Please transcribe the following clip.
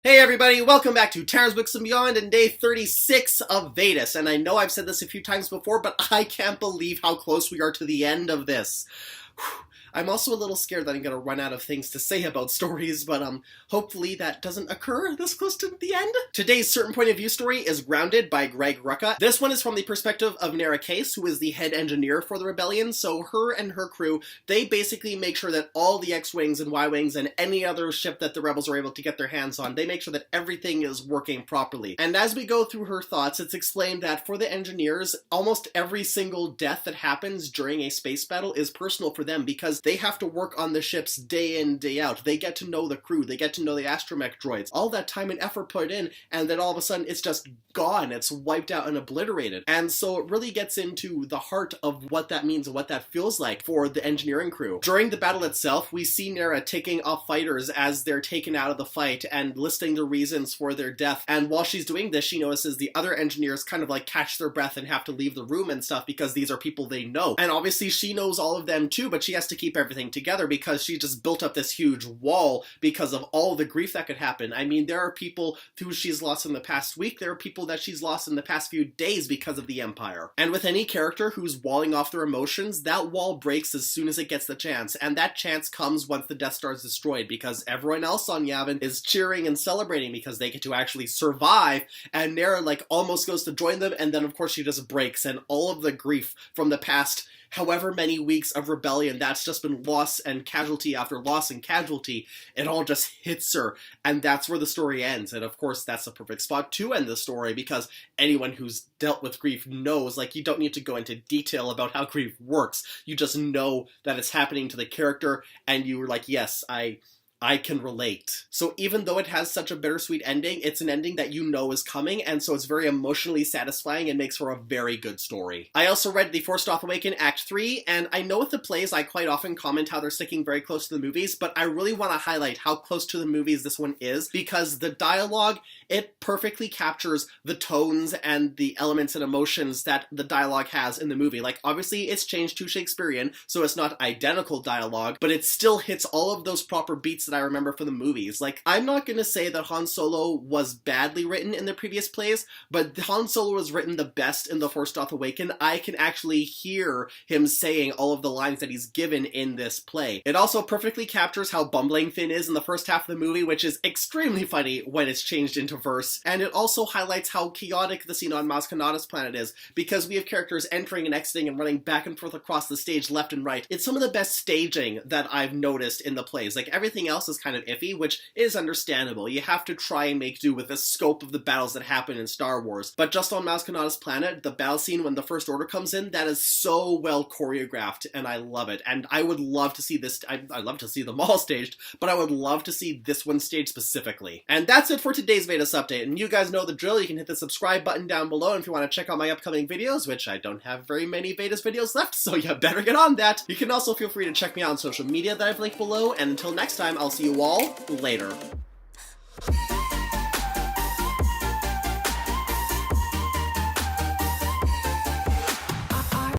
Hey everybody, welcome back to Tara's Books and Beyond and day 36 of VEDUS. And I know I've said this a few times before, but I can't believe how close we are to the end of this. Whew. I'm also a little scared that I'm going to run out of things to say about stories, but hopefully that doesn't occur this close to the end. Today's Certain Point of View story is Grounded by Greg Rucka. This one is from the perspective of Nara Case, who is the head engineer for the rebellion, so her and her crew, they basically make sure that all the X-Wings and Y-Wings and any other ship that the rebels are able to get their hands on, they make sure that everything is working properly. And as we go through her thoughts, it's explained that for the engineers, almost every single death that happens during a space battle is personal for them because they have to work on the ships day in, day out. They get to know the crew, they get to know the astromech droids, all that time and effort put in, and then all of a sudden it's just gone, it's wiped out and obliterated. And so it really gets into the heart of what that means and what that feels like for the engineering crew. During the battle itself, we see Nara taking off fighters as they're taken out of the fight and listing the reasons for their death, and while she's doing this, she notices the other engineers kind of like catch their breath and have to leave the room and stuff because these are people they know. And obviously she knows all of them too, but she has to keep everything together because she just built up this huge wall because of all the grief that could happen. I mean, there are people who she's lost in the past week, there are people that she's lost in the past few days because of the Empire. And with any character who's walling off their emotions, that wall breaks as soon as it gets the chance, and that chance comes once the Death Star is destroyed because everyone else on Yavin is cheering and celebrating because they get to actually survive, and Nara like almost goes to join them, and then of course she just breaks, and all of the grief from the past however many weeks of rebellion that's just been loss and casualty after loss and casualty, it all just hits her, and that's where the story ends. And of course that's the perfect spot to end the story because anyone who's dealt with grief knows, like, you don't need to go into detail about how grief works, you just know that it's happening to the character and you're like, yes, I can relate. So even though it has such a bittersweet ending, it's an ending that you know is coming, and so it's very emotionally satisfying and makes for a very good story. I also read The Doth Awaken Act 3, and I know with the plays I quite often comment how they're sticking very close to the movies, but I really want to highlight how close to the movies this one is, because the dialogue, it perfectly captures the tones and the elements and emotions that the dialogue has in the movie. Like, obviously it's changed to Shakespearean, so it's not identical dialogue, but it still hits all of those proper beats that I remember from the movies. Like, I'm not gonna say that Han Solo was badly written in the previous plays, but Han Solo was written the best in The Force Doth Awaken. I can actually hear him saying all of the lines that he's given in this play. It also perfectly captures how bumbling Finn is in the first half of the movie, which is extremely funny when it's changed into verse, and it also highlights how chaotic the scene on Maz Kanata's planet is, because we have characters entering and exiting and running back and forth across the stage left and right. It's some of the best staging that I've noticed in the plays. Like, everything else is kind of iffy, which is understandable. You have to try and make do with the scope of the battles that happen in Star Wars. But just on Maz Kanata's planet, the battle scene when the First Order comes in, that is so well choreographed, and I love it. And I would love to see this, I'd love to see them all staged, but I would love to see this one staged specifically. And that's it for today's VEDUS update, and you guys know the drill. You can hit the subscribe button down below, and if you want to check out my upcoming videos, which I don't have very many VEDUS videos left, so you better get on that. You can also feel free to check me out on social media that I've linked below, and until next time, I'll see you all later.